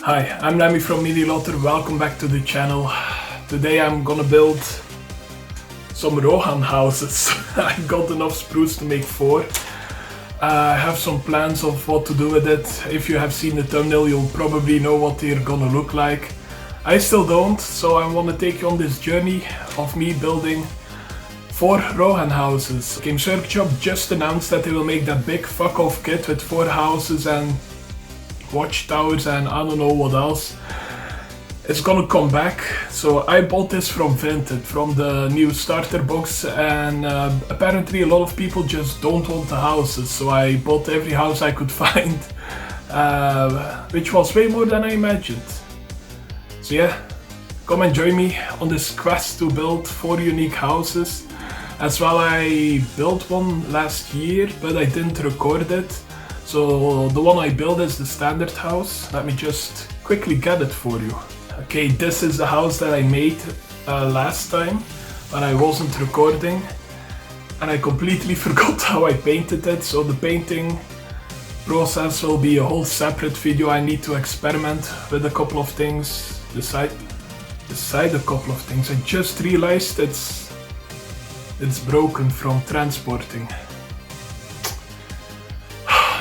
Hi, I'm Remy from lotr. Welcome back to the channel. Today I'm gonna build some Rohan houses. I got enough spruce to make 4. I have some plans of what to do with it. If you have seen the thumbnail, you'll probably know what they're gonna look like. I still don't, so I want to take you on this journey of me building 4 Rohan houses. Games Workshop just announced that they will make that big fuck off kit with 4 houses and watchtowers and I don't know what else. It's gonna come back, so I bought this from Vinted, from the new starter box, and apparently a lot of people just don't want the houses, so I bought every house I could find, which was way more than I imagined. So yeah, come and join me on this quest to build 4 unique houses. As well, I built one last year, but I didn't record it. So the one I built is the standard house. Let me just quickly get it for you. Okay, this is the house that I made last time when I wasn't recording. And I completely forgot how I painted it. So the painting process will be a whole separate video. I need to experiment with a couple of things, decide a couple of things. I just realized it's broken from transporting.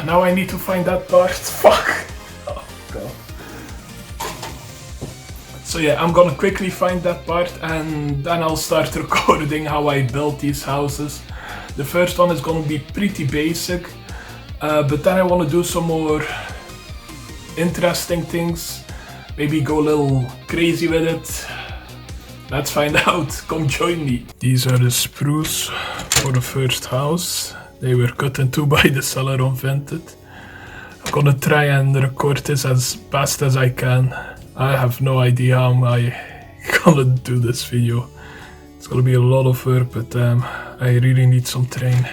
Now I need to find that part. Fuck. Oh god. So yeah, I'm gonna quickly find that part and then I'll start recording how I built these houses. The first one is gonna be pretty basic, but then I want to do some more interesting things. Maybe go a little crazy with it. Let's find out. Come join me. These are the spruce for the first house. They were cut in 2 by the seller on Vinted. I'm gonna try and record this as best as I can. I have no idea how I'm gonna do this video. It's gonna be a lot of work, but I really need some train.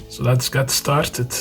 So let's get started.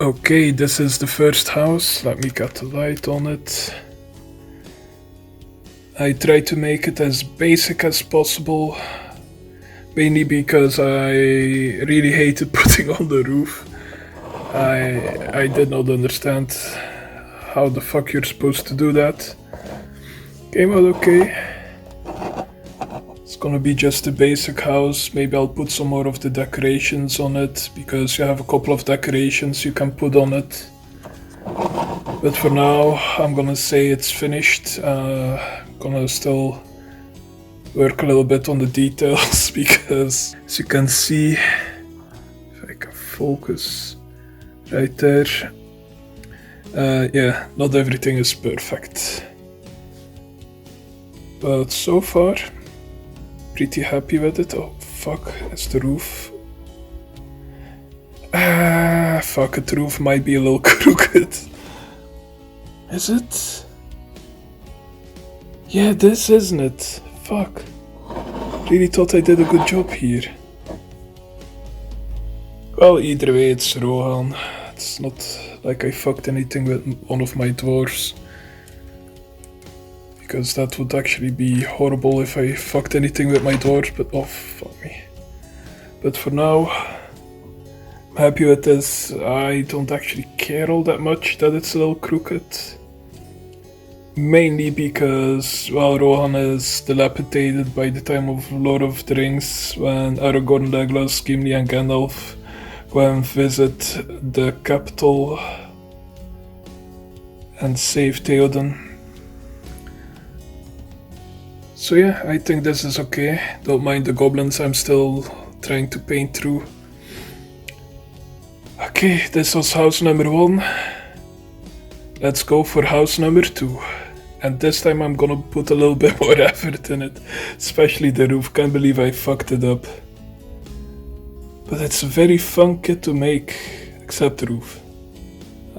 Okay, this is the first house. Let me get the light on it. I try to make it as basic as possible, mainly because I really hated putting on the roof. I did not understand how the fuck you're supposed to do that. Came out okay. It's gonna be just a basic house. Maybe I'll put some more of the decorations on it, because you have a couple of decorations you can put on it. But for now, I'm gonna say it's finished. Gonna still work a little bit on the details, because as you can see, if I can focus right there, Yeah, not everything is perfect. But so far, pretty happy with it. Oh fuck, it's the roof. Fuck it, the roof might be a little crooked. Is it? Yeah, this isn't it. Fuck. Really thought I did a good job here. Well, either way, it's Rohan. It's not like I fucked anything with one of my dwarves. Because that would actually be horrible if I fucked anything with my dwarves, but oh, fuck me. But for now, I'm happy with this. I don't actually care all that much that it's a little crooked. Mainly because, well, Rohan is dilapidated by the time of Lord of the Rings, when Aragorn, Legolas, Gimli and Gandalf go and visit the capital and save Theoden. So yeah, I think this is okay. Don't mind the goblins, I'm still trying to paint through. Okay, this was house number 1. Let's go for house number 2. And this time I'm gonna put a little bit more effort in it. Especially the roof, can't believe I fucked it up. But it's a very fun kit to make, except the roof.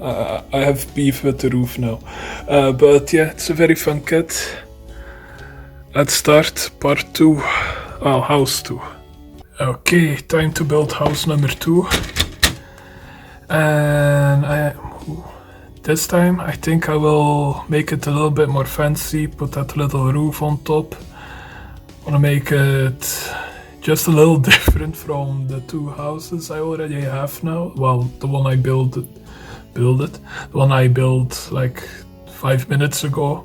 I have beef with the roof now. But yeah, it's a very fun kit. Let's start part 2. Well, house 2. Okay, time to build house number 2. And this time I think I will make it a little bit more fancy, put that little roof on top. I wanna make it just a little different from the 2 houses I already have now. Well, the one I built it. The one I built like 5 minutes ago.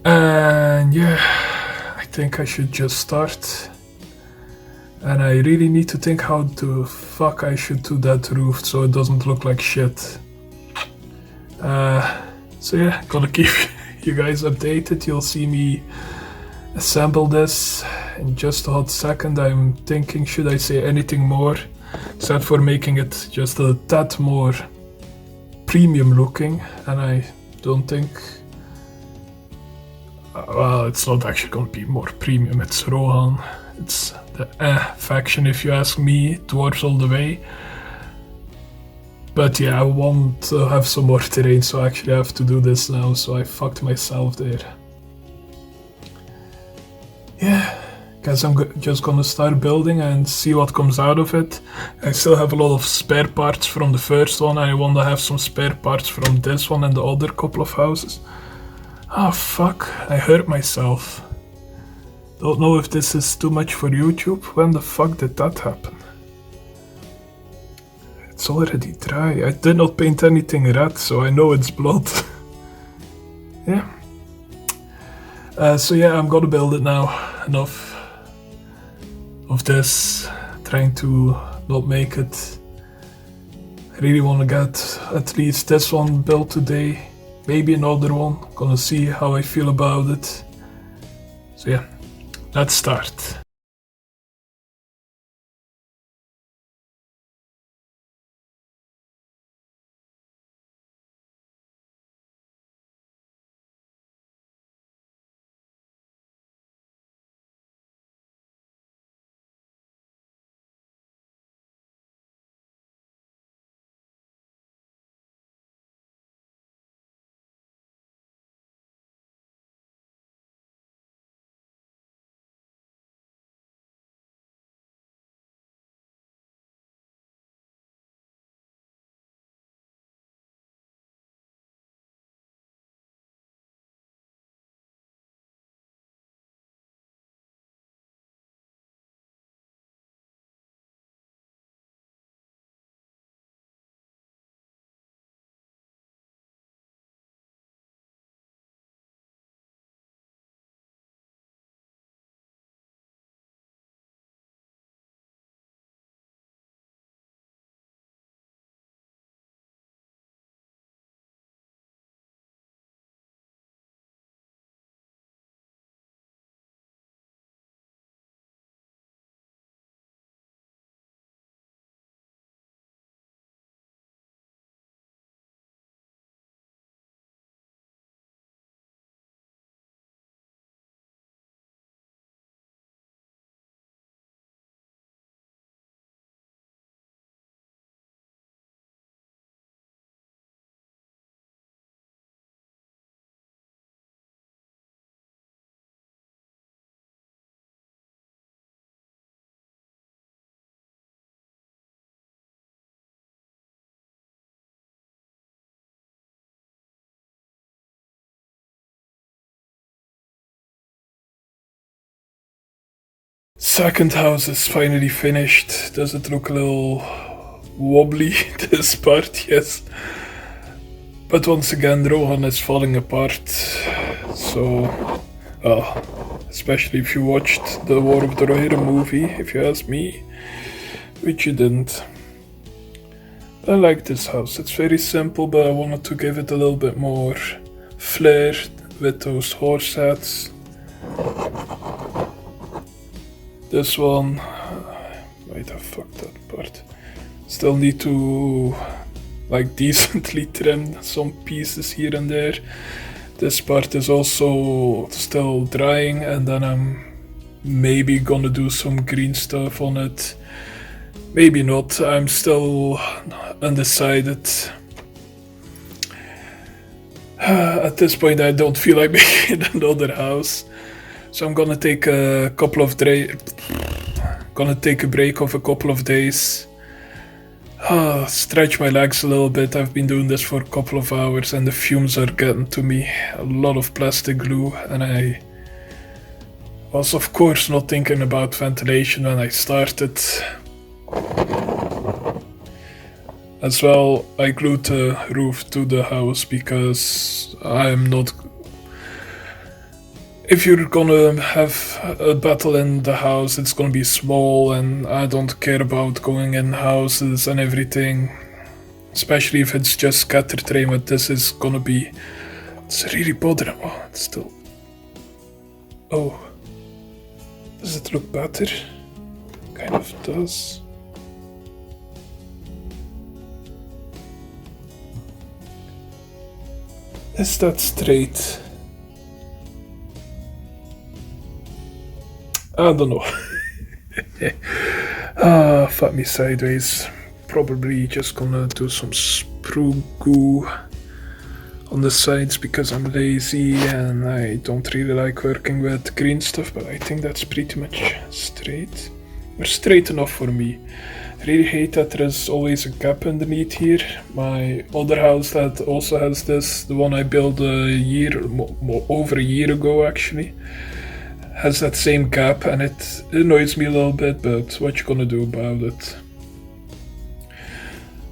And yeah, I think I should just start. And I really need to think how the fuck I should do that roof so it doesn't look like shit. So yeah, gonna keep you guys updated. You'll see me assemble this in just a hot second. I'm thinking, should I say anything more? Except for making it just a tad more premium looking. And I don't think... well, it's not actually gonna be more premium, it's Rohan. It's the faction if you ask me, dwarves all the way. But yeah, I want to have some more terrain, so I actually have to do this now, so I fucked myself there. Yeah, guess I'm just gonna start building and see what comes out of it. I still have a lot of spare parts from the first one, and I want to have some spare parts from this one and the other couple of houses. Ah, fuck, I hurt myself. Don't know if this is too much for YouTube. When the fuck did that happen? It's already dry. I did not paint anything red, so I know it's blood. Yeah. So yeah, I'm gonna build it now. Enough of this. Trying to not make it. I really want to get at least this one built today. Maybe another one. Gonna see how I feel about it. So yeah, let's start. second house is finally finished. Does it look a little wobbly, this part? Yes. But once again, Rohan is falling apart. So, especially if you watched the War of the Rohirrim movie, if you ask me, which you didn't. I like this house. It's very simple, but I wanted to give it a little bit more flair with those horse hats. This one, might have fucked that part. Still need to like decently trim some pieces here and there. This part is also still drying, and then I'm maybe gonna do some green stuff on it. Maybe not, I'm still undecided. At this point I don't feel like making another house. So I'm gonna take a couple of gonna take a break of a couple of days. Stretch my legs a little bit. I've been doing this for a couple of hours and the fumes are getting to me. A lot of plastic glue, and I was of course not thinking about ventilation when I started. As well, I glued the roof to the house because I'm not... If you're gonna have a battle in the house, it's gonna be small, and I don't care about going in houses and everything. Especially if it's just scatter terrain, but this is gonna be... It's really bothering. Oh, it's still... Oh. Does it look better? Kind of does. Is that straight? I don't know. Fuck me sideways. Probably just gonna do some sprue goo on the sides because I'm lazy and I don't really like working with green stuff, but I think that's pretty much straight. Or straight enough for me. I really hate that there is always a gap underneath here. My other house that also has this, the one I built over a year ago actually, has that same gap, and it annoys me a little bit, but what you gonna do about it?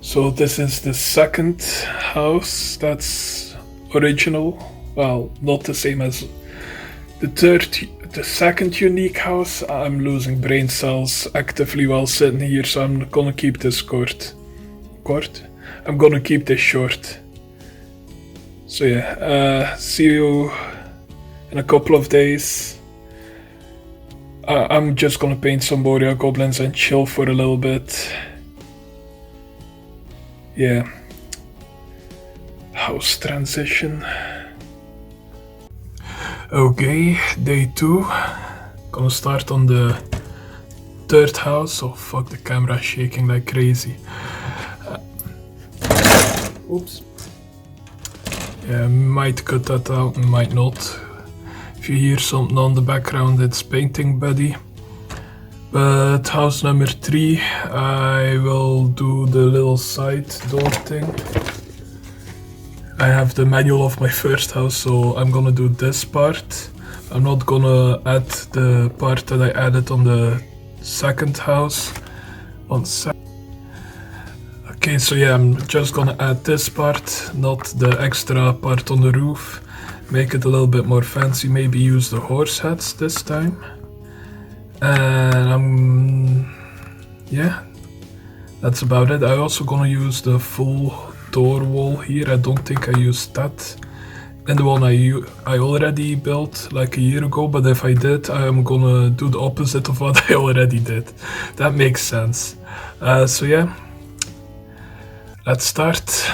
So this is the second house that's original. Well, not the same as the second unique house. I'm losing brain cells actively while sitting here, so I'm gonna keep this I'm gonna keep this short. So yeah, see you in a couple of days. I'm just gonna paint some warrior goblins and chill for a little bit. Yeah. House transition. Okay, day 2. Gonna start on the third house. Oh fuck, the camera shaking like crazy. Oops. Yeah, might cut that out, might not. If you hear something on the background, it's painting buddy. But house number 3, I will do the little side door thing. I have the manual of my first house, so I'm gonna do this part. I'm not gonna add the part that I added on the second house. Okay, so yeah, I'm just gonna add this part, not the extra part on the roof. Make it a little bit more fancy, maybe use the horse hats this time. And yeah, that's about it. I'm also gonna use the full door wall here. I don't think I used that in the one I already built like a year ago, but if I did, I'm gonna do the opposite of what I already did. That makes sense. So yeah, let's start.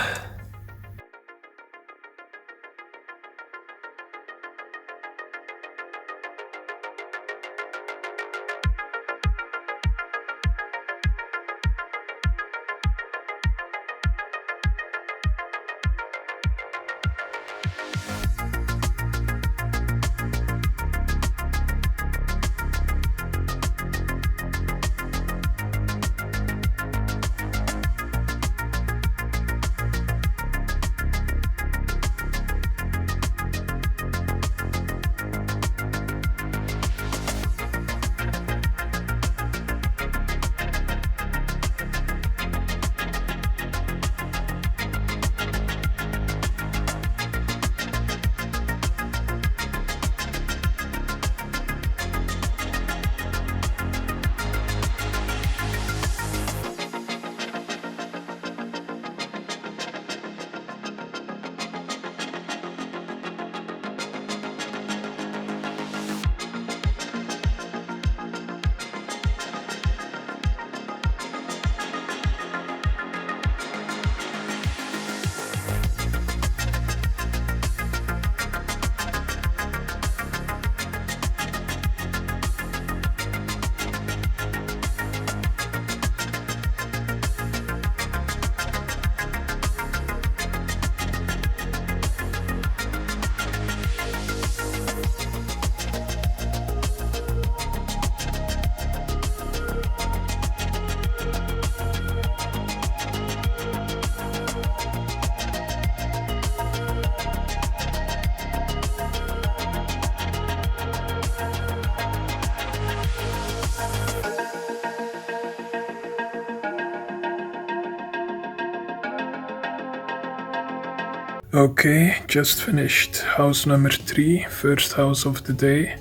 Okay, just finished house number 3, first house of the day.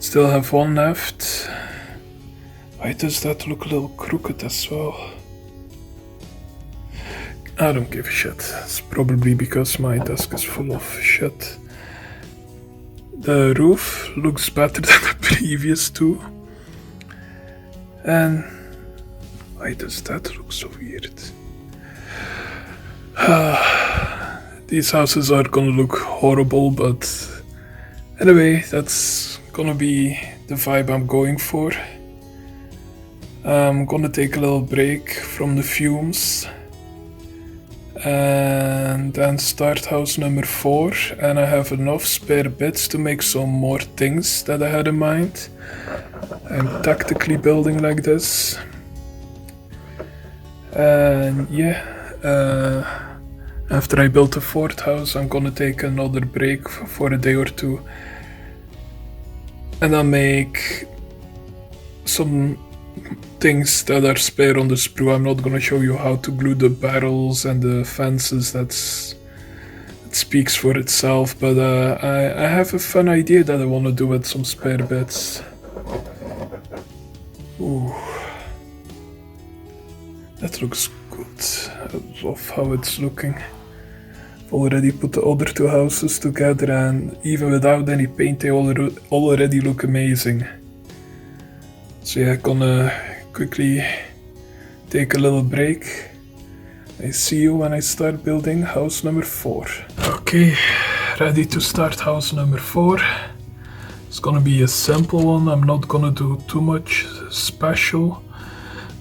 Still have one left. Why does that look a little crooked as well? I don't give a shit. It's probably because my desk is full of shit. The roof looks better than the previous two. And why does that look so weird? These houses are gonna look horrible, but anyway, that's gonna be the vibe I'm going for. I'm gonna take a little break from the fumes and then start house number 4, and I have enough spare bits to make some more things that I had in mind. I'm tactically building like this. And yeah, after I build the 4th house, I'm gonna take another break for a day or two, and I'll make some things that are spare on the sprue. I'm not gonna show you how to glue the barrels and the fences, it speaks for itself, but I have a fun idea that I wanna do with some spare bits. Ooh. That looks good. I love how it's looking. I've already put the other 2 houses together, and even without any paint they already look amazing. So yeah, gonna quickly take a little break. I see you when I start building house number 4. Okay, ready to start house number 4. It's gonna be a simple one. I'm not gonna do too much special.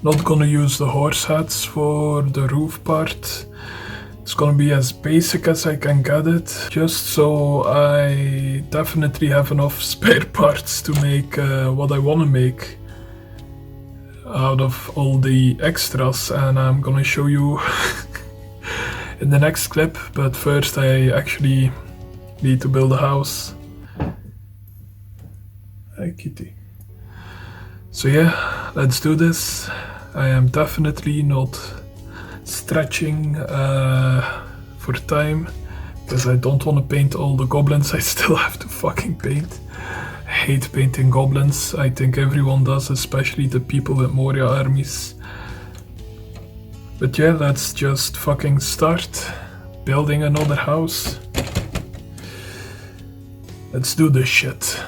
Not gonna use the horse hats for the roof part. It's gonna be as basic as I can get it, just so I definitely have enough spare parts to make what I wanna make out of all the extras, and I'm gonna show you in the next clip, but first I actually need to build a house. Hi Kitty. So yeah, let's do this. I am definitely not stretching for time, because I don't want to paint all the goblins I still have to fucking paint. I hate painting goblins. I think everyone does, especially the people with Moria armies. But yeah, let's just fucking start building another house. Let's do this shit.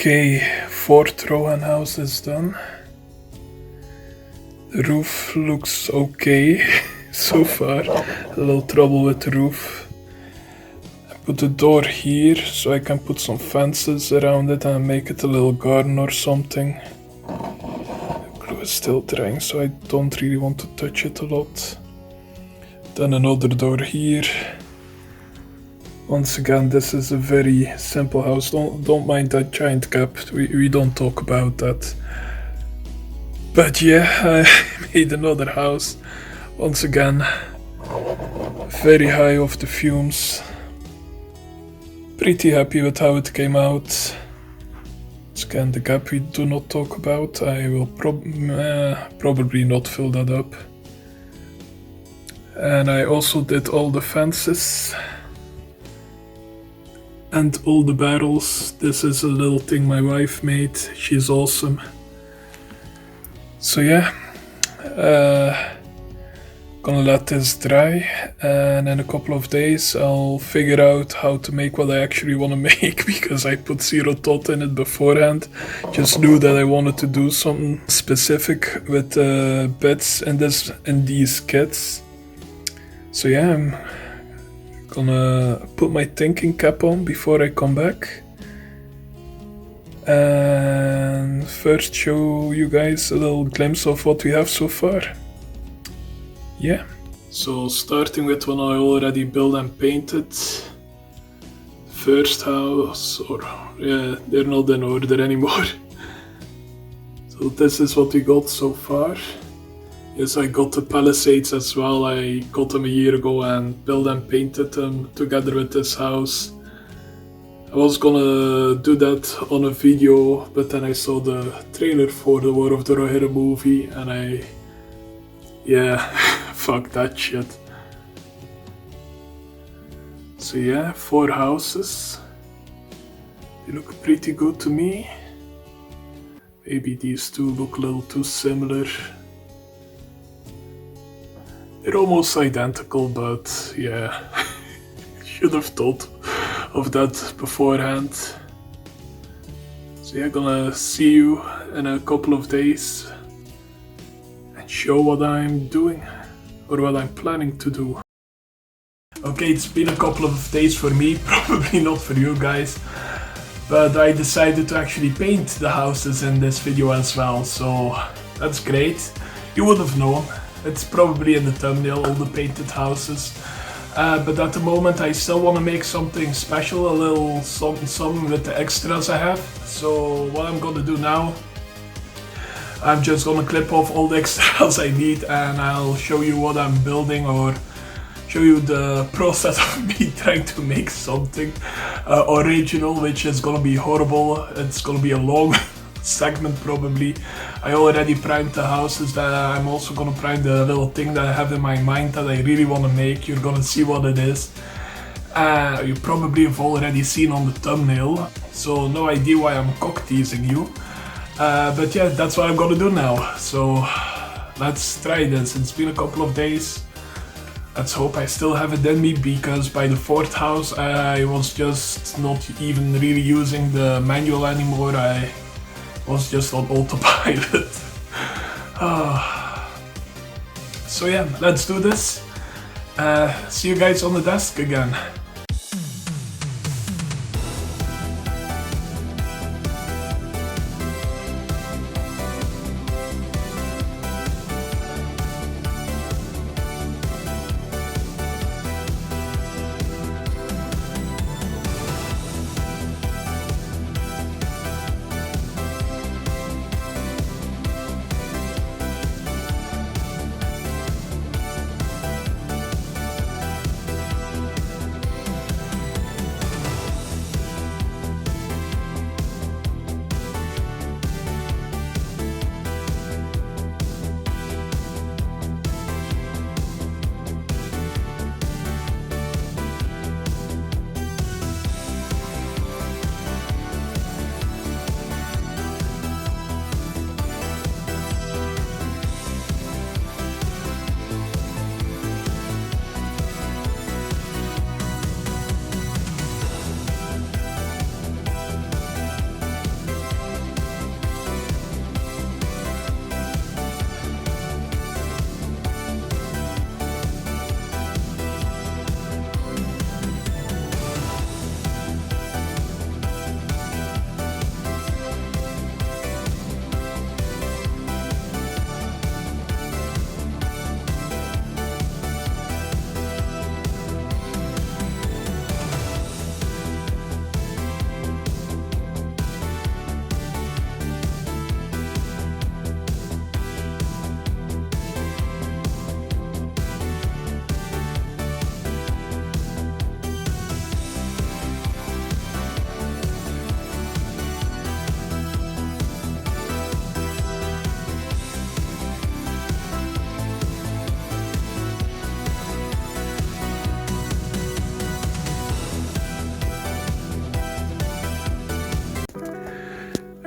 Okay, 4th Rohan house is done. The roof looks okay. so far. A little trouble with the roof. I put the door here so I can put some fences around it and make it a little garden or something. The glue is still drying, so I don't really want to touch it a lot. Then another door here. Once again, this is a very simple house. Don't mind that giant gap. We don't talk about that. But yeah, I made another house. Once again, very high off the fumes. Pretty happy with how it came out. Once again, the gap we do not talk about. I will probably not fill that up. And I also did all the fences. And all the barrels. This is a little thing my wife made. She's awesome. So yeah, gonna let this dry, and in a couple of days I'll figure out how to make what I actually want to make, because I put zero thought in it beforehand. Just knew that I wanted to do something specific with bits in these kits. So yeah, I'm gonna put my thinking cap on before I come back. And first show you guys a little glimpse of what we have so far. Yeah. So starting with one I already built and painted. First house, or yeah, they're not in order anymore. So this is what we got so far. Yes, I got the palisades as well. I got them a year ago and built and painted them together with this house. I was gonna do that on a video, but then I saw the trailer for the War of the Rohirrim movie and yeah, fuck that shit. So yeah, 4 houses. They look pretty good to me. Maybe these two look a little too similar. They're almost identical, but yeah, should have thought of that beforehand. So yeah, gonna see you in a couple of days and show what I'm doing, or what I'm planning to do. Okay, it's been a couple of days for me, probably not for you guys, but I decided to actually paint the houses in this video as well, so that's great. You would have known, it's probably in the thumbnail, all the painted houses. But at the moment I still want to make something special, a little something with the extras I have. So what I'm gonna do now, I'm just gonna clip off all the extras I need and I'll show you what I'm building, or show you the process of me trying to make something original, which is gonna be horrible. It's gonna be a long segment probably. I already primed the houses, that I'm also gonna prime the little thing that I have in my mind that I really want to make. You're gonna see what it is. You probably have already seen on the thumbnail, so no idea why I'm cock teasing you. But yeah, that's what I'm gonna do now. So let's try this. It's been a couple of days. Let's hope I still have it in me, because by the 4th house I was just not even really using the manual anymore. I was just on autopilot. So yeah, let's do this. See you guys on the desk again.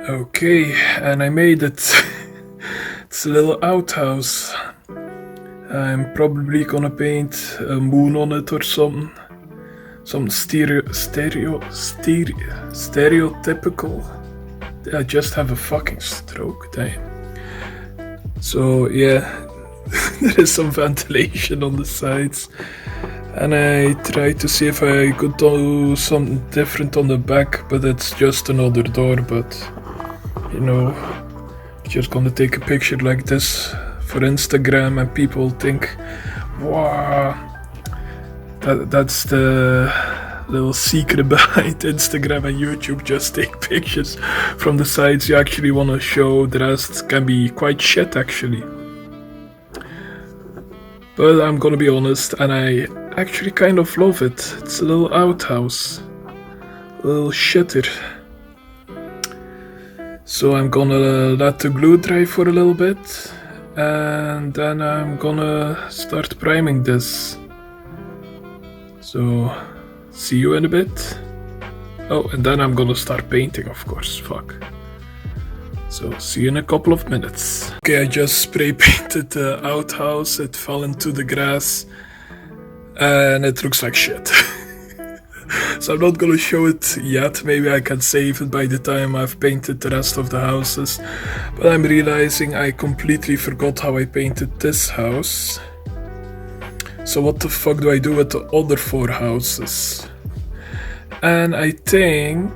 Okay, and I made it. It's a little outhouse. I'm probably gonna paint a moon on it or something. Some stereotypical. I just have a fucking stroke, damn. So yeah, there is some ventilation on the sides. And I tried to see if I could do something different on the back, but it's just another door, but you know, just gonna take a picture like this for Instagram and people think, wow, that's the little secret behind Instagram and YouTube. Just take pictures from the sides you actually want to show. The rest can be quite shit actually. But I'm gonna be honest, and I actually kind of love it. It's a little outhouse, a little shitter. So I'm gonna let the glue dry for a little bit, and then I'm gonna start priming this. So, see you in a bit. Oh, and then I'm gonna start painting, of course, fuck. So, see you in a couple of minutes. Okay, I just spray painted the outhouse, it fell into the grass, and it looks like shit. So I'm not gonna show it yet, maybe I can save it by the time I've painted the rest of the houses. But I'm realizing I completely forgot how I painted this house. So what the fuck do I do with the other 4 houses? And I think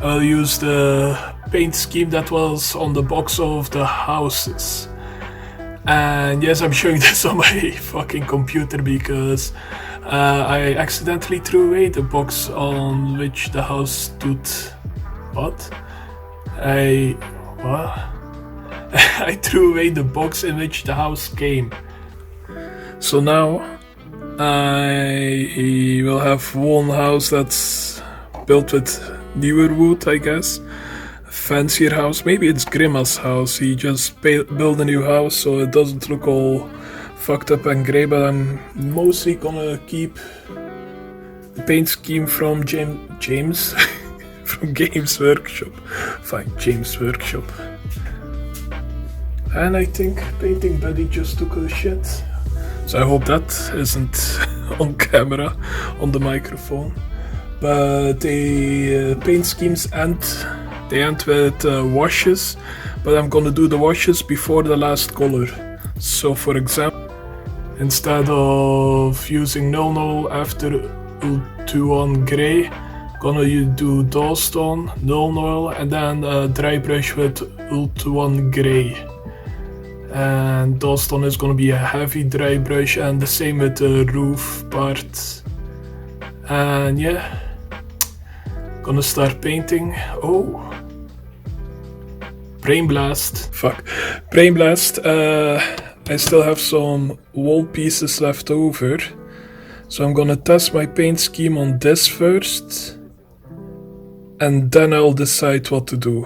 I'll use the paint scheme that was on the box of the houses. And yes, I'm showing this on my fucking computer because I accidentally threw away the box on which the house stood. What? I threw away the box in which the house came. So now I will have one house that's built with newer wood, I guess. A fancier house. Maybe it's Grima's house. He just built a new house so it doesn't look all fucked up and grey, but I'm mostly gonna keep the paint scheme from James from Games Workshop. Fine, James Workshop. And I think Painting Buddy just took a shit. So I hope that isn't on camera, on the microphone. But the paint schemes end with washes, but I'm gonna do the washes before the last color. So for example, instead of using 00 after ult21 grey, gonna do Dawnstone, 00, and then dry brush with ult1 grey. And Dawnstone is gonna be a heavy dry brush, and the same with the roof part. And yeah, gonna start painting. Oh, Brain Blast. Fuck, Brain Blast. I still have some wall pieces left over, so I'm gonna test my paint scheme on this first, and then I'll decide what to do.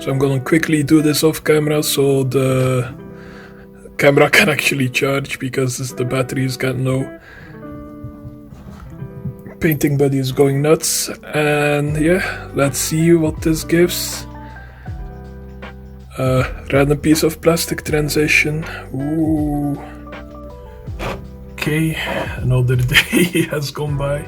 So I'm gonna quickly do this off camera so the camera can actually charge because the battery is getting low. Painting Buddy is going nuts, and yeah, let's see what this gives. Random piece of plastic transition. Ooh. Okay, another day has gone by.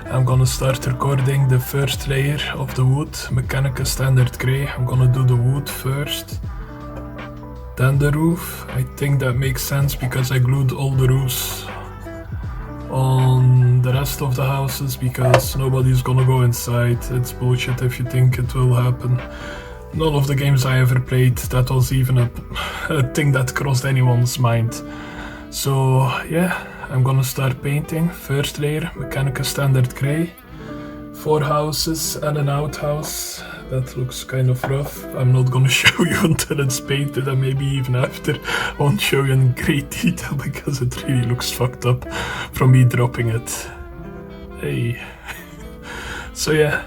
I'm gonna start recording the first layer of the wood, Mechanica Standard Grey. I'm gonna do the wood first, then the roof. I think that makes sense because I glued all the roofs on the rest of the houses because nobody's gonna go inside. It's bullshit if you think it will happen. None of the games I ever played, that was even a thing that crossed anyone's mind. So yeah, I'm gonna start painting. First layer, Mechanica Standard Grey. 4 houses and an outhouse. That looks kind of rough. I'm not gonna show you until it's painted, and maybe even after. I won't show you in great detail because it really looks fucked up from me dropping it. Hey. So yeah,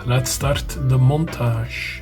let's start the montage.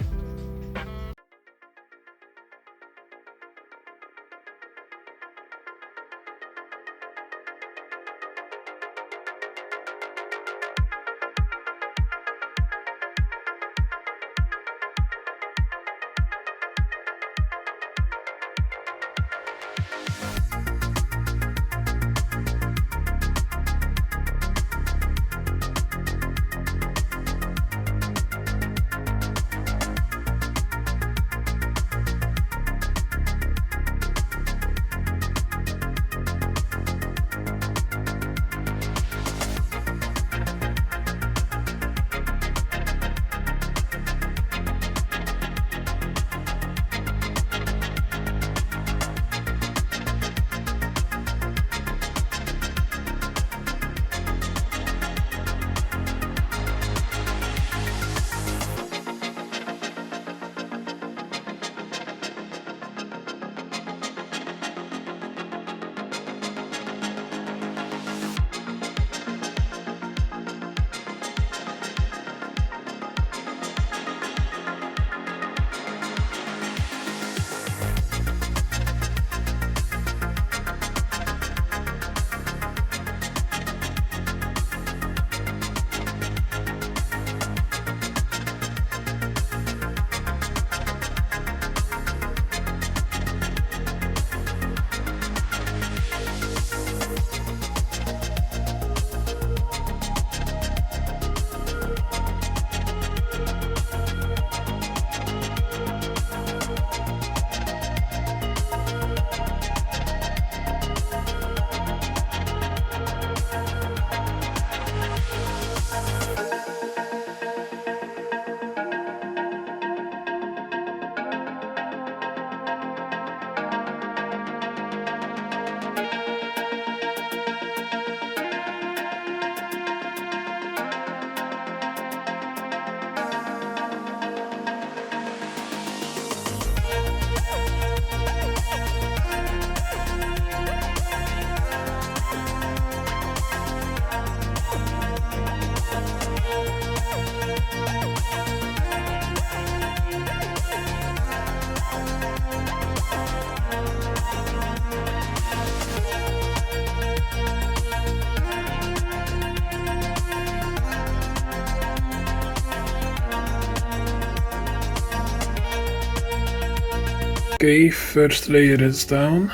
Okay, first layer is down.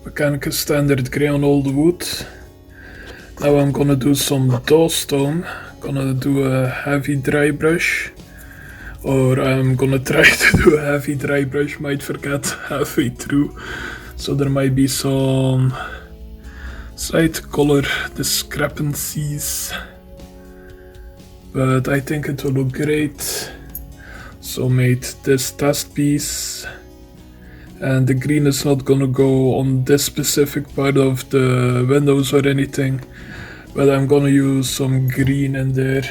Mechanical standard grey on all the wood. Now I'm gonna do some dawstone. Gonna do a heavy dry brush. Or I'm gonna try to do a heavy dry brush, might forget halfway through. So there might be some slight color discrepancies. But I think it will look great. So made this test piece. And the green is not gonna go on this specific part of the windows or anything. But I'm gonna use some green in there.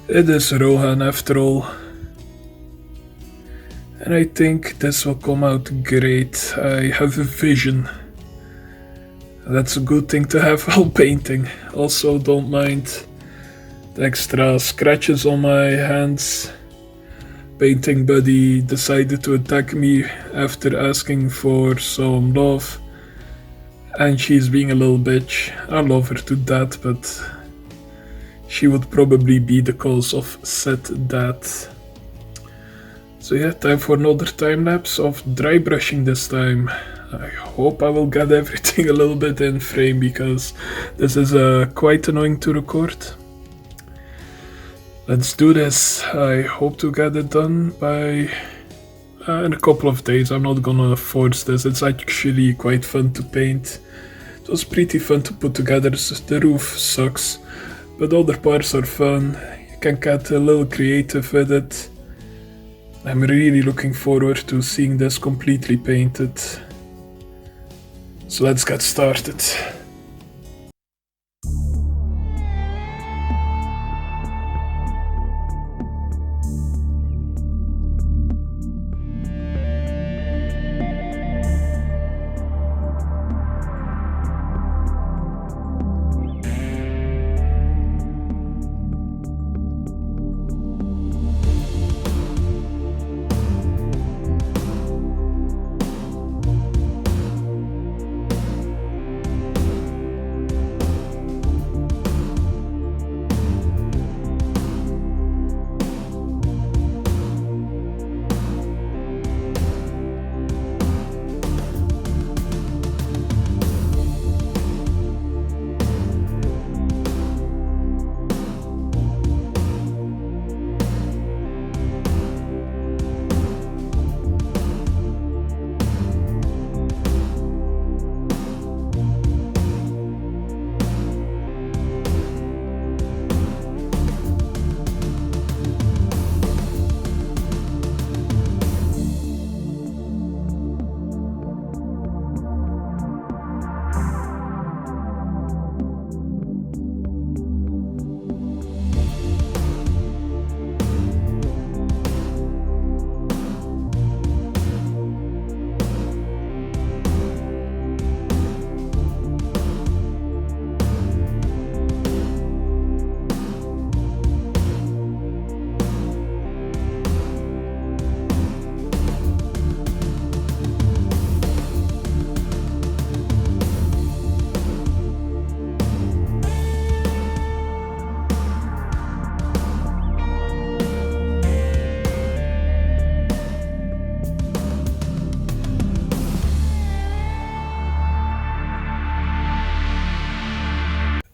It is Rohan after all. And I think this will come out great. I have a vision. That's a good thing to have while painting. Also don't mind the extra scratches on my hands. Painting buddy decided to attack me after asking for some love. And she's being a little bitch. I love her to death, but she would probably be the cause of said death. So yeah, time for another time lapse of dry brushing this time. I hope I will get everything a little bit in frame because this is quite annoying to record. Let's do this. I hope to get it done by in a couple of days. I'm not gonna force this. It's actually quite fun to paint. It was pretty fun to put together. The roof sucks, but other parts are fun. You can get a little creative with it. I'm really looking forward to seeing this completely painted. So let's get started.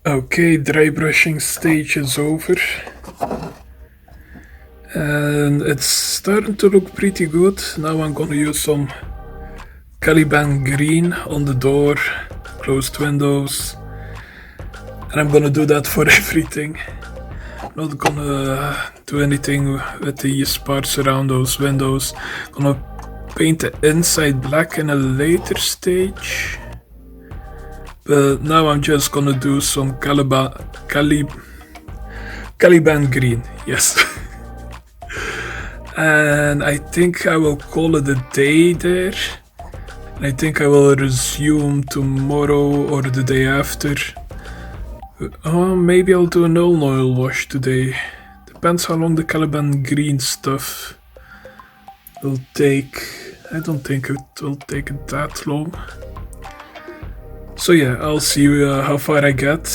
Okay, dry brushing stage is over. And it's starting to look pretty good. Now I'm gonna use some Caliban green on the door, closed windows. And I'm gonna do that for everything. I'm not gonna do anything with these parts around those windows. Gonna paint the inside black in a later stage. But now I'm just gonna do some Caliban green, yes. And I think I will call it a day there. And I think I will resume tomorrow or the day after. Oh, maybe I'll do an oil wash today. Depends how long the Caliban green stuff will take. I don't think it will take that long. So yeah, I'll see how far I get.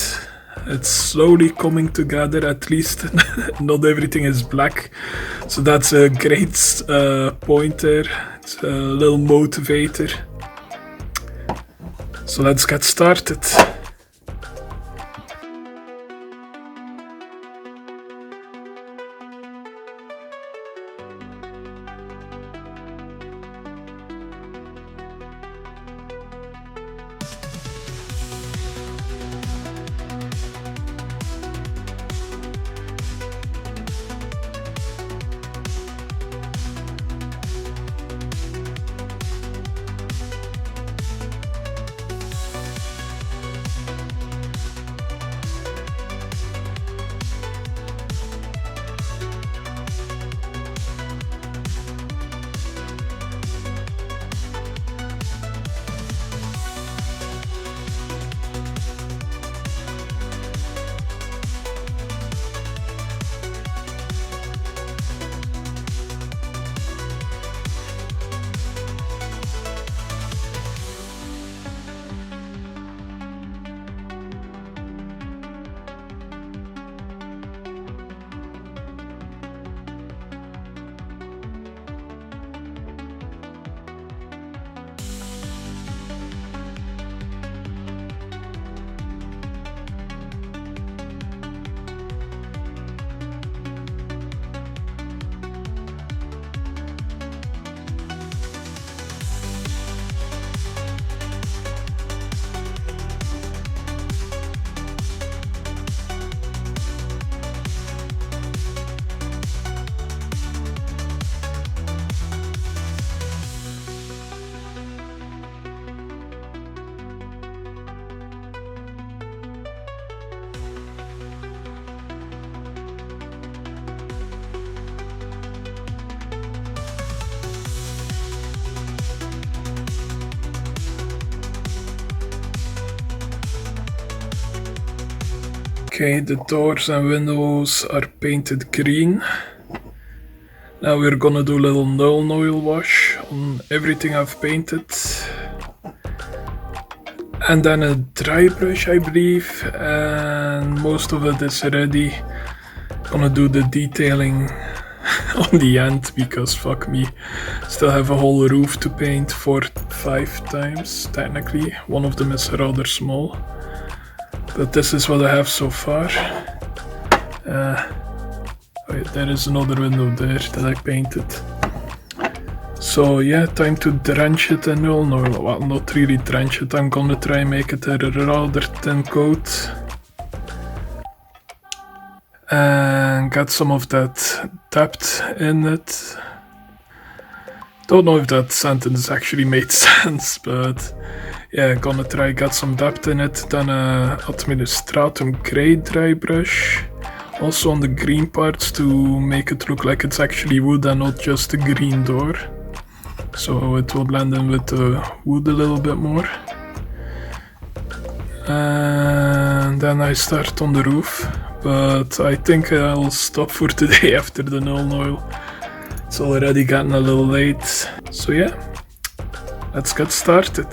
It's slowly coming together, at least not everything is black. So that's a great pointer. It's a little motivator. So let's get started. Okay, the doors and windows are painted green. Now we're gonna do a little null oil wash on everything I've painted. And then a dry brush, I believe, and most of it is ready. Gonna do the detailing on the end because fuck me. Still have a whole roof to paint for 5 times, technically. One of them is rather small. But this is what I have so far. Wait, there is another window there that I painted. So yeah, time to drench it in null oil. Well, not really drench it, I'm gonna try and make it a rather thin coat. And get some of that depth in it. Don't know if that sentence actually made sense, but yeah, gonna try get some depth in it. Then Administratum Grey dry brush. Also on the green parts to make it look like it's actually wood and not just a green door. So it will blend in with the wood a little bit more. And then I start on the roof. But I think I'll stop for today after the null oil. It's already getting a little late. So yeah, let's get started.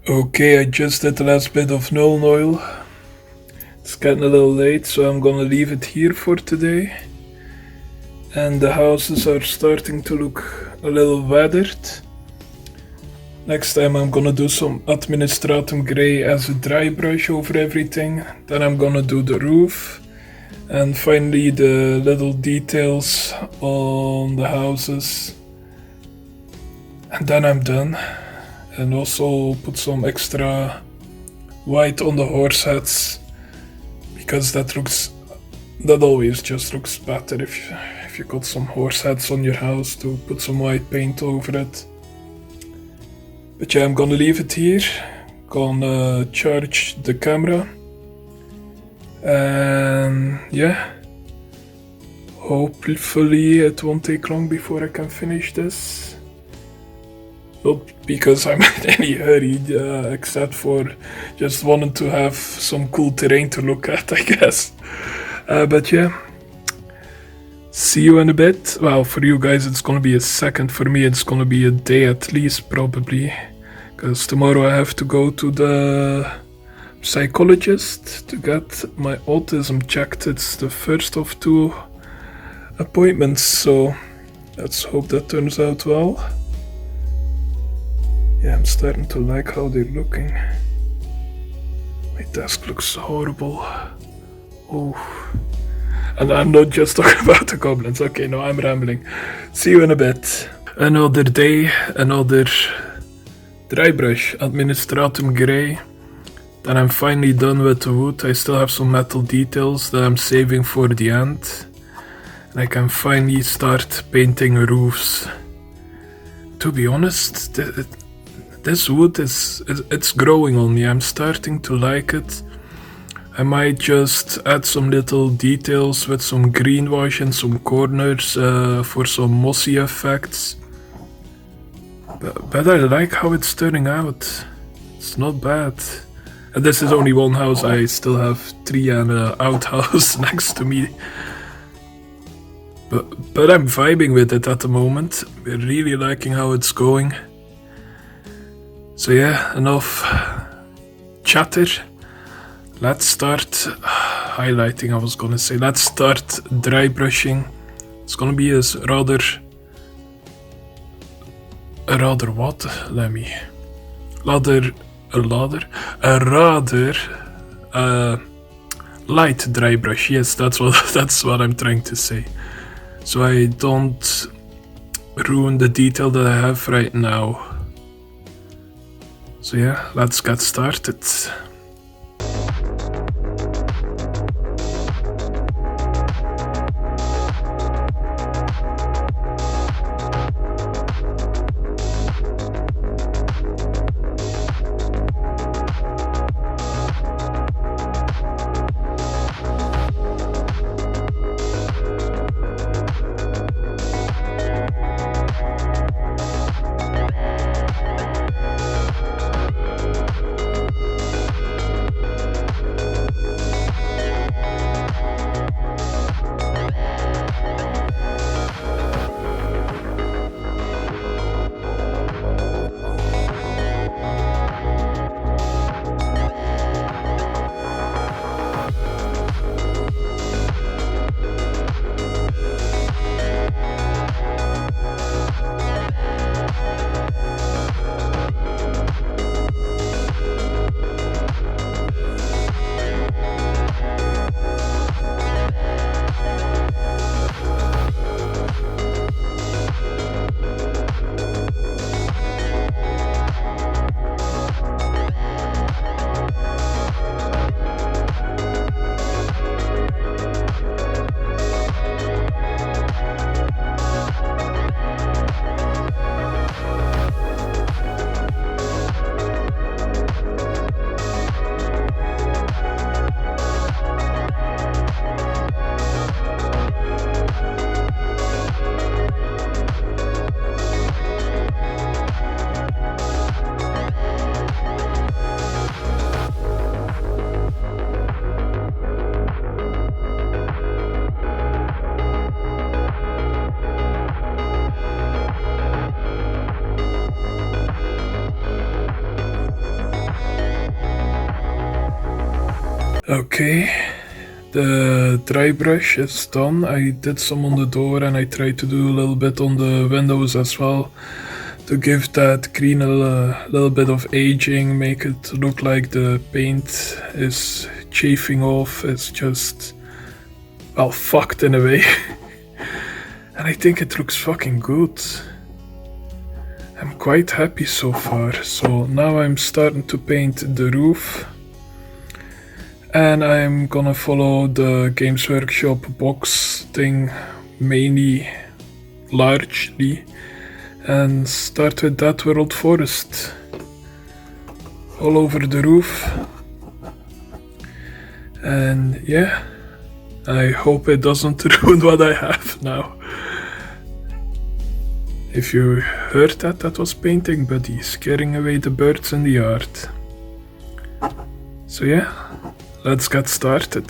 Okay, I just did the last bit of null oil. It's getting a little late, so I'm gonna leave it here for today. And the houses are starting to look a little weathered. Next time I'm gonna do some Administratum Grey as a dry brush over everything. Then I'm gonna do the roof. And finally the little details on the houses. And then I'm done. And also put some extra white on the horse heads. Because that always just looks better if you got some horse heads on your house, to put some white paint over it. But yeah, I'm gonna leave it here. Gonna charge the camera. And yeah, hopefully it won't take long before I can finish this. Not because I'm in any hurry, except for just wanting to have some cool terrain to look at, I guess. But yeah, see you in a bit. Well, for you guys it's gonna be a second, for me it's gonna be a day at least, probably. Because tomorrow I have to go to the psychologist to get my autism checked. It's the first of 2 appointments, so let's hope that turns out well. Yeah, I'm starting to like how they're looking. My desk looks horrible. Oh. And I'm not just talking about the goblins. Okay, no, I'm rambling. See you in a bit. Another day, another dry brush, Administratum Grey. Then I'm finally done with the wood. I still have some metal details that I'm saving for the end. And I can finally start painting roofs. To be honest, this wood it's growing on me. I'm starting to like it. I might just add some little details with some greenwash in some corners for some mossy effects. But I like how it's turning out. It's not bad. And this is only one house. I still have 3 and an outhouse next to me. But I'm vibing with it at the moment. We're really liking how it's going. So yeah, enough chatter. Let's start highlighting, I was gonna say. Let's start dry brushing. It's gonna be a rather what? A rather light dry brush. Yes, that's what I'm trying to say. So I don't ruin the detail that I have right now. So yeah, let's get started. Okay, the dry brush is done. I did some on the door and I tried to do a little bit on the windows as well to give that green a little bit of aging, make it look like the paint is chafing off. It's just, well, fucked in a way. And I think it looks fucking good. I'm quite happy so far. So now I'm starting to paint the roof. And I'm gonna follow the Games Workshop box thing mainly, largely, and start with that world forest all over the roof. And yeah, I hope it doesn't ruin what I have now. If you heard that, that was painting buddy scaring away the birds in the yard. So yeah, let's get started.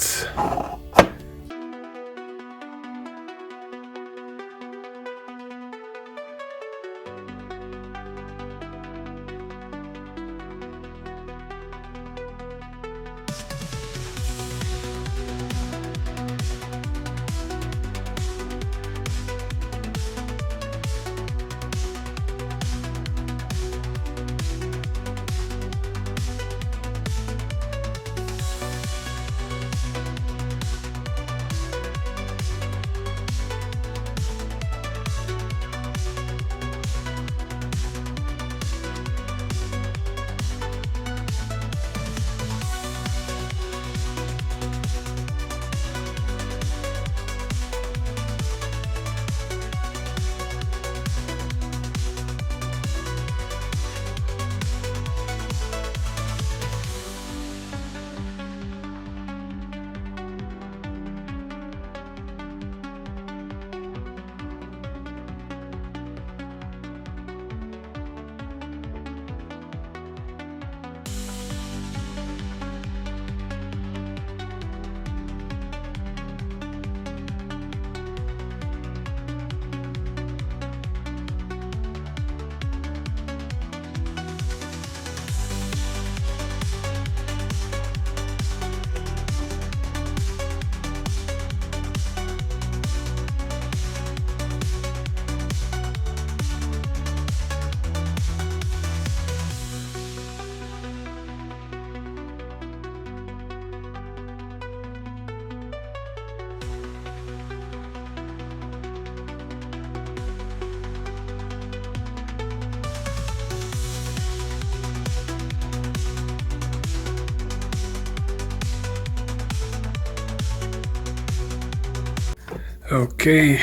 Okay,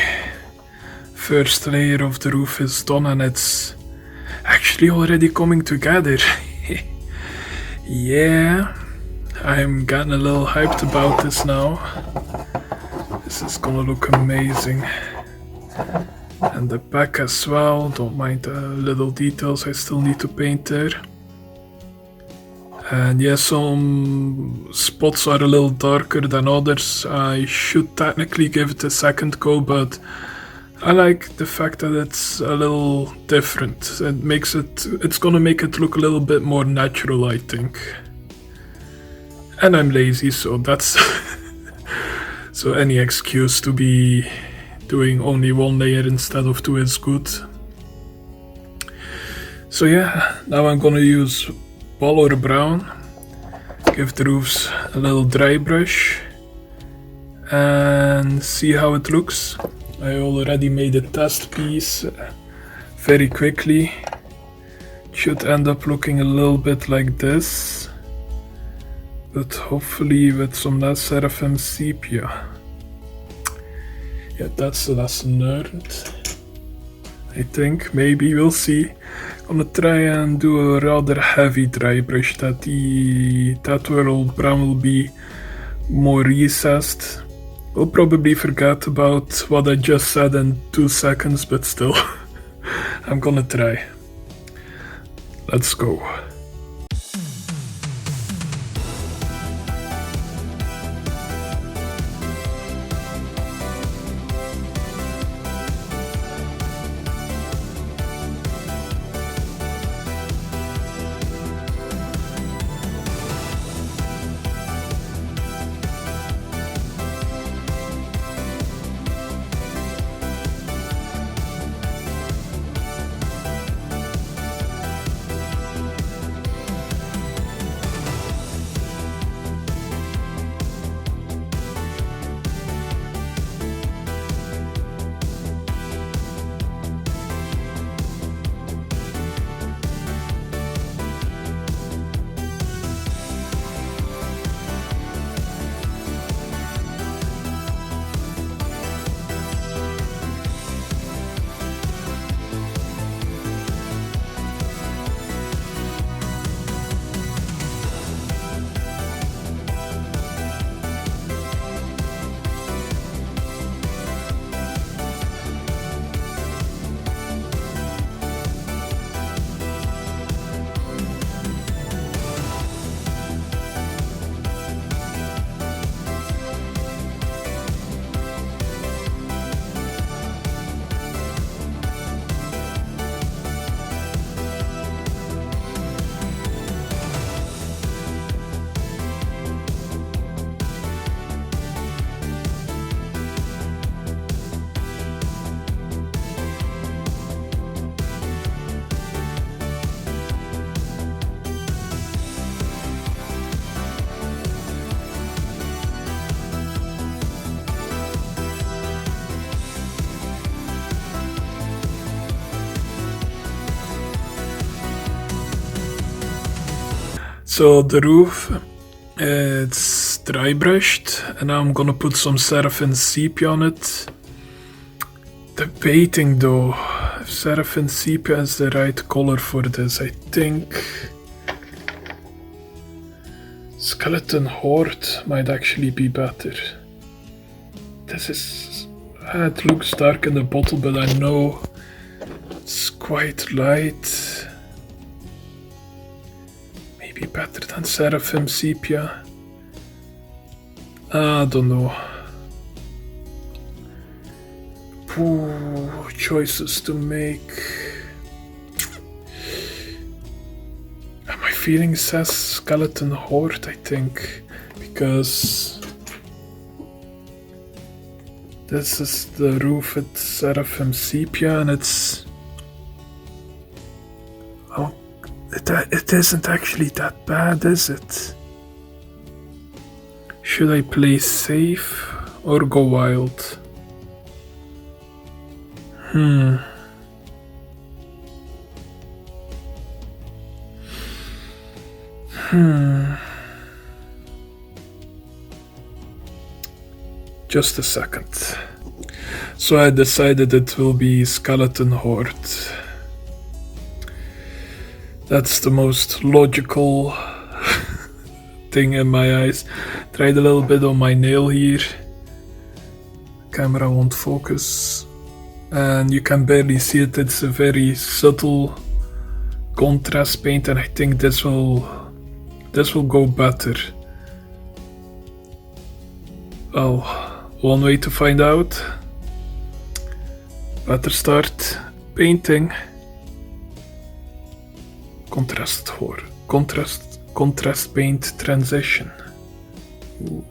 first layer of the roof is done and it's actually already coming together. Yeah, I'm getting a little hyped about this now. This is gonna look amazing. And the back as well, don't mind the little details I still need to paint there. And yeah, some spots are a little darker than others. I should technically give it a second go, but I like the fact that it's a little different. It makes it's gonna make it look a little bit more natural, I think. And I'm lazy, so that's so any excuse to be doing only one layer instead of two is good. So yeah, now I'm gonna use Ball or brown, give the roofs a little dry brush and see how it looks. I already made a test piece very quickly. It should end up looking a little bit like this, but hopefully with some less seraphim sepia. Yeah, that's the lesson learned. I think, maybe, we'll see. Gonna try and do a rather heavy dry brush that brown will be more recessed. We'll probably forget about what I just said in 2 seconds, but still, I'm gonna try. Let's go. So the roof, it's dry brushed, and now I'm gonna put some Seraphim sepia on it. Debating though, if Seraphim sepia is the right color for this. I think Skeleton Horde might actually be better. This is... it looks dark in the bottle, but I know it's quite light. Maybe better than Seraphim sepia. I don't know. Ooh, choices to make. My feeling says Skeleton Horde, I think, because this is the roof with Seraphim sepia, and it's... oh, it isn't actually that bad, is it? Should I play safe or go wild? Just a second. So I decided it will be Skeleton Horde. That's the most logical thing in my eyes. Tried a little bit on my nail here. Camera won't focus. And you can barely see it. It's a very subtle contrast paint, and I think this will go better. Well, one way to find out. Better start painting. Contrast paint transition. Ooh.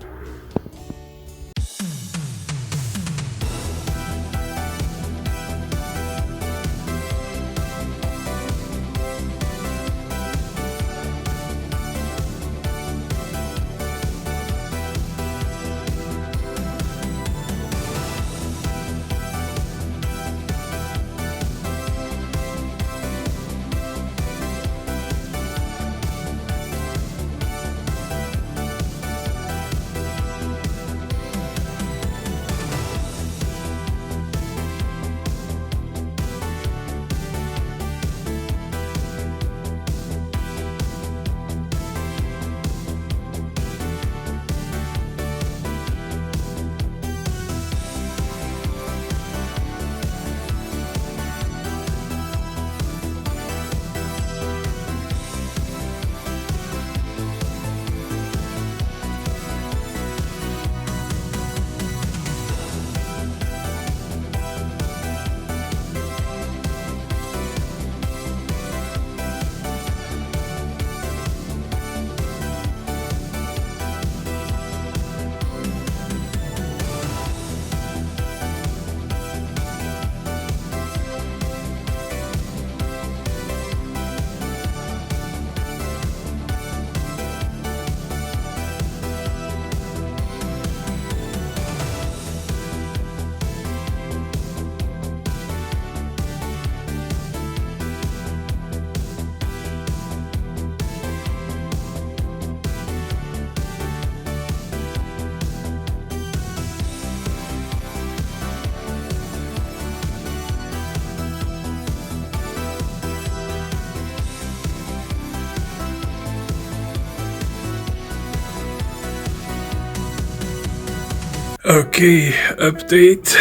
Okay, update.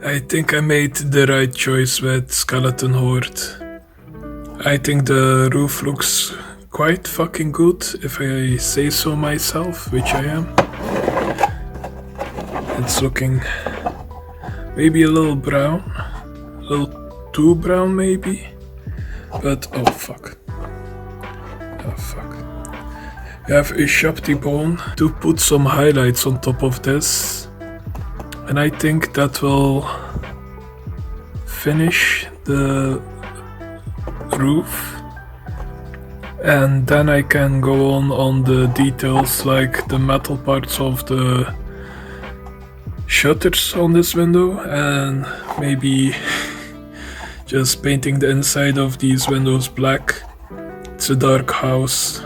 I think I made the right choice with Skeleton Horde. I think the roof looks quite fucking good, if I say so myself, which I am. It's looking maybe a little brown, a little too brown maybe, but oh fuck. Oh fuck. We have a sharp bone to put some highlights on top of this, and I think that will finish the roof, and then I can go on the details like the metal parts of the shutters on this window, and maybe just painting the inside of these windows black. It's a dark house.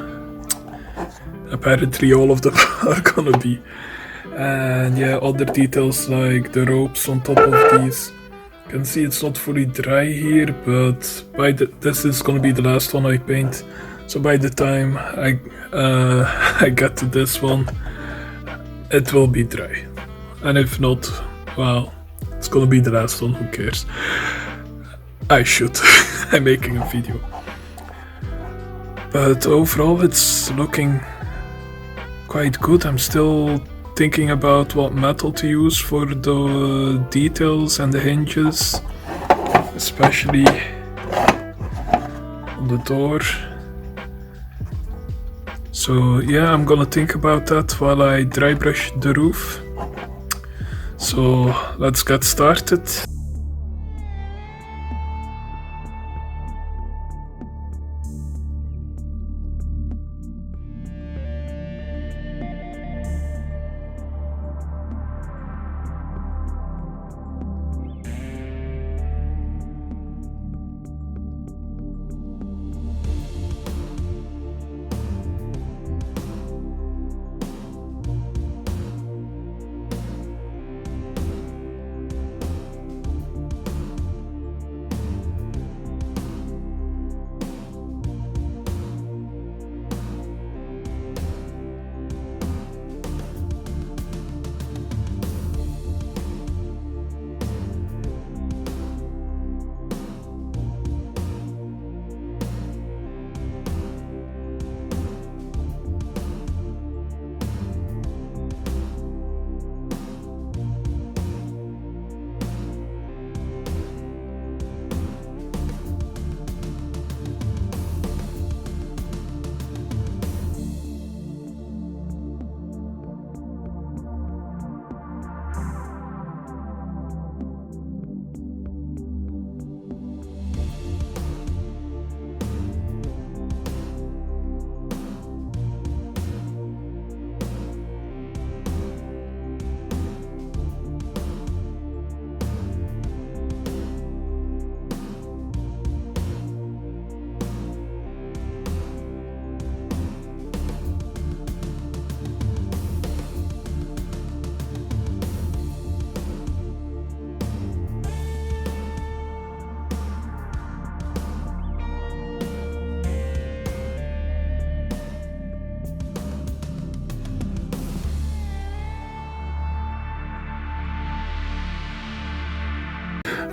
Apparently all of them are gonna be. And yeah, other details like the ropes on top of these. You can see it's not fully dry here, but this is gonna be the last one I paint. So by the time I get to this one, it will be dry. And if not, well, it's gonna be the last one, who cares? I should. I'm making a video. But overall it's looking quite good. I'm still thinking about what metal to use for the details and the hinges, especially on the door. So yeah, I'm gonna think about that while I dry brush the roof. So let's get started.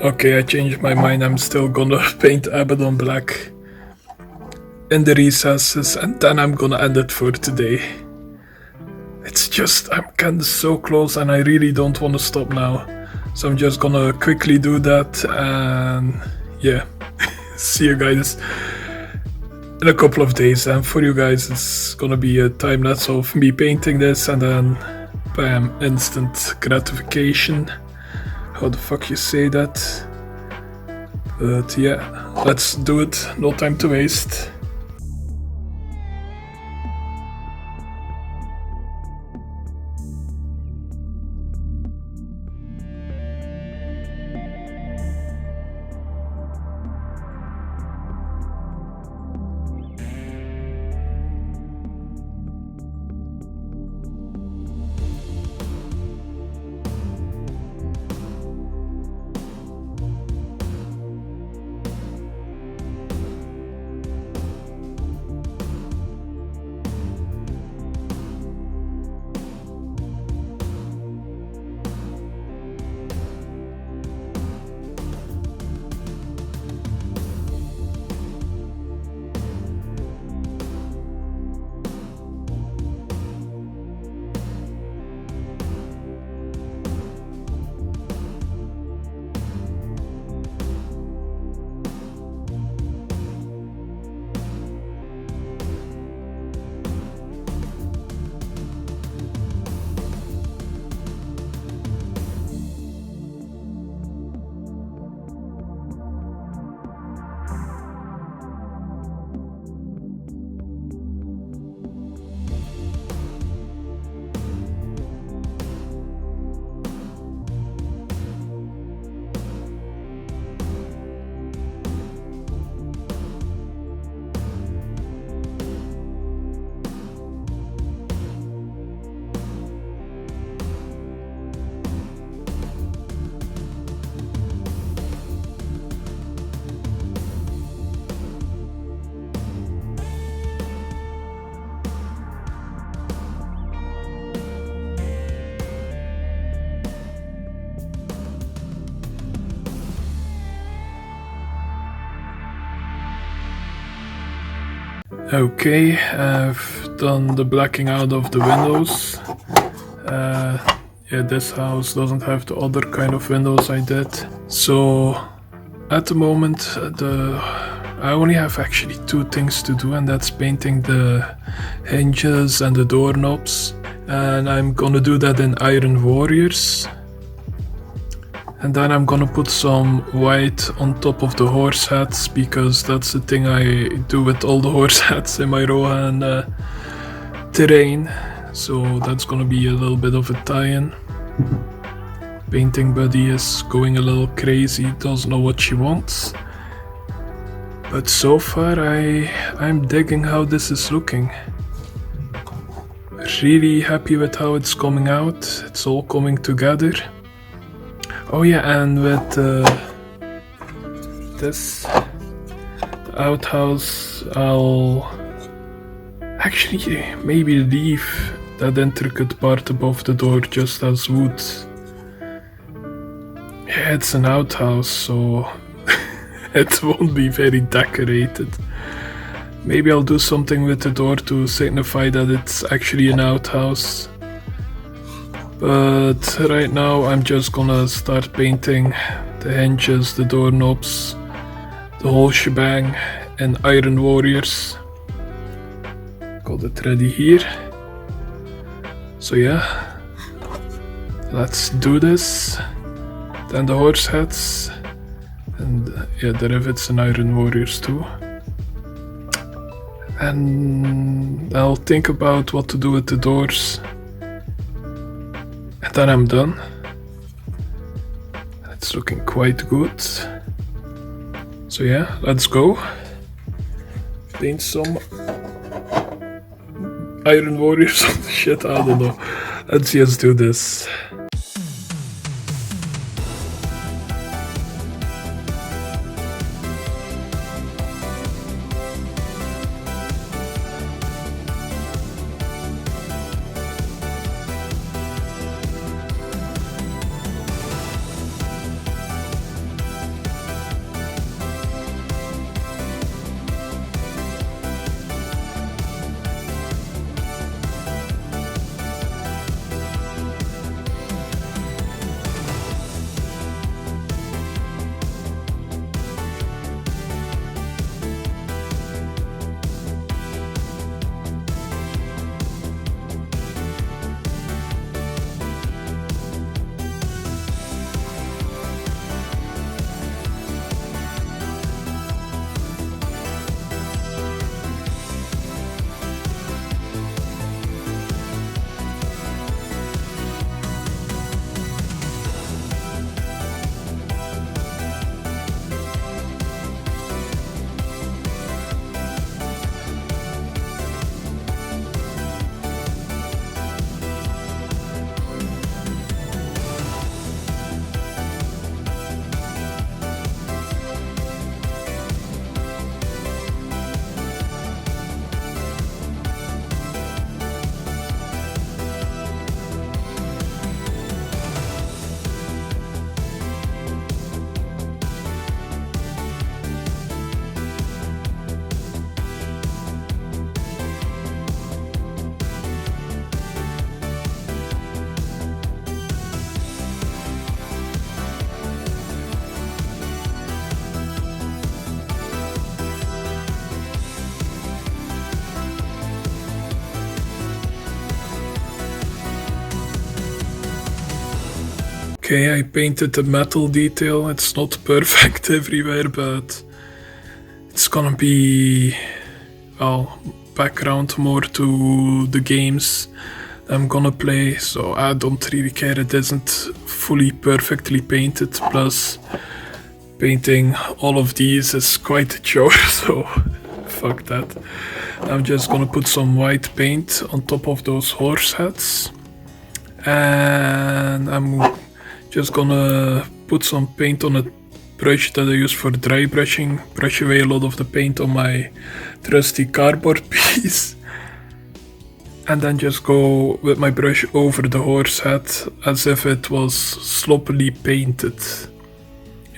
Okay, I changed my mind. I'm still gonna paint Abaddon black in the recesses, and then I'm gonna end it for today. It's just, I'm kinda so close and I really don't want to stop now. So I'm just gonna quickly do that, and yeah, see you guys in a couple of days. And for you guys, it's gonna be a time lapse of me painting this, and then bam, instant gratification. How the fuck you say that? But yeah, let's do it. No time to waste. Okay, I've done the blacking out of the windows. Yeah, this house doesn't have the other kind of windows I did. So at the moment I only have actually two things to do, and that's painting the hinges and the doorknobs. And I'm gonna do that in Iron Warriors. And then I'm gonna put some white on top of the horse hats, because that's the thing I do with all the horse hats in my Rohan terrain. So that's gonna be a little bit of a tie-in. Painting buddy is going a little crazy, doesn't know what she wants. But so far I'm digging how this is looking. Really happy with how it's coming out. It's all coming together. Oh yeah, and with this the outhouse, I'll actually maybe leave that intricate part above the door just as wood. Yeah, it's an outhouse, so it won't be very decorated. Maybe I'll do something with the door to signify that it's actually an outhouse. But right now I'm just gonna start painting the hinges, the doorknobs, the whole shebang in Iron Warriors. Got it ready here. So yeah, let's do this. Then the horse hats, and yeah, the rivets in Iron Warriors too. And I'll think about what to do with the doors. And then I'm done. It's looking quite good. So yeah, let's go. Paint some Iron Warriors on the shit, I don't know. Let's just do this. Okay, I painted the metal detail. It's not perfect everywhere, but it's gonna be, well, background more to the games I'm gonna play, so I don't really care. It isn't fully perfectly painted, plus painting all of these is quite a chore, so fuck that. I'm just gonna put some white paint on top of those horse hats, and I'm just gonna put some paint on a brush that I use for dry brushing, brush away a lot of the paint on my trusty cardboard piece, and then just go with my brush over the horse hat as if it was sloppily painted.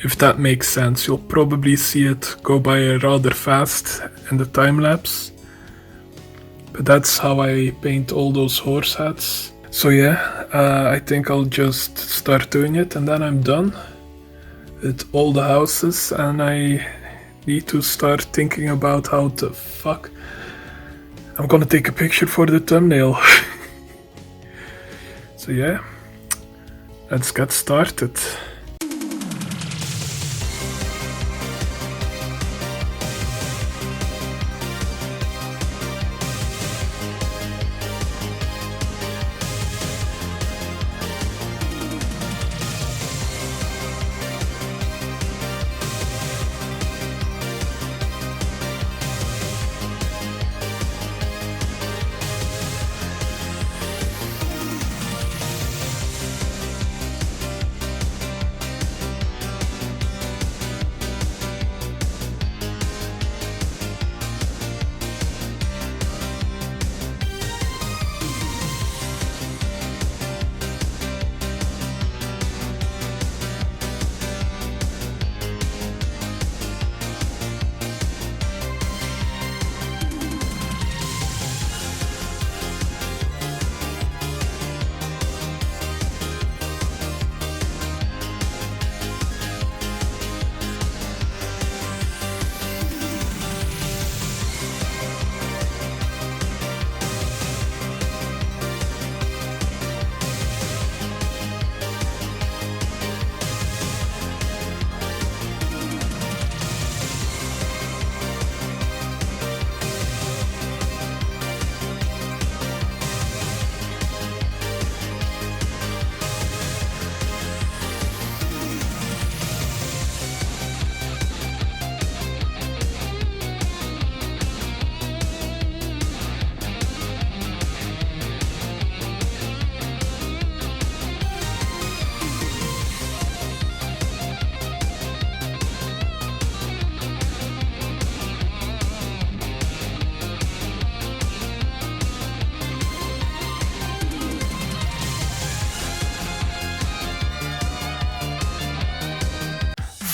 If that makes sense, you'll probably see it go by rather fast in the time lapse, But that's how I paint all those horse hats. So yeah, I think I'll just start doing it and then I'm done with all the houses, and I need to start thinking about how the fuck I'm gonna take a picture for the thumbnail. So yeah, let's get started.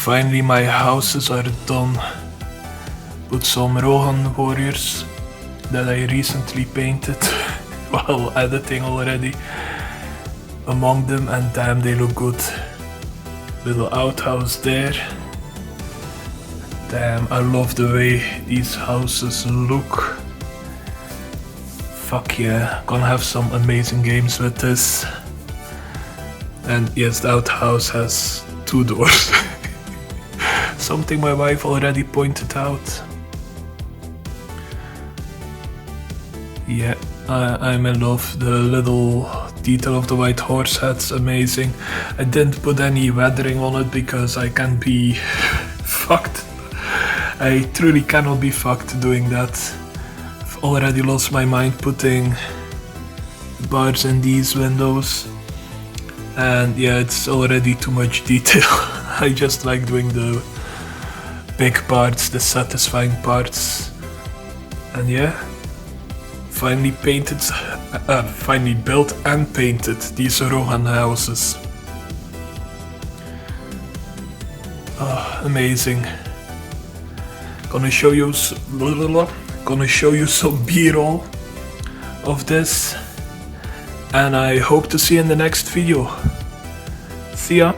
Finally my houses are done. Put some Rohan warriors that I recently painted while editing already among them, and damn, they look good. Little outhouse there. Damn, I love the way these houses look. Fuck yeah, gonna have some amazing games with this. And yes, the outhouse has 2 doors. Something my wife already pointed out. Yeah, I'm in love. The little detail of the white horse hat's amazing. I didn't put any weathering on it because I can be fucked. I truly cannot be fucked doing that. I've already lost my mind putting bars in these windows. And yeah, it's already too much detail. I just like doing the big parts, the satisfying parts. And yeah, finally built and painted these Rohan houses. Oh, amazing. Gonna show you some B-roll of this, and I hope to see you in the next video. See ya.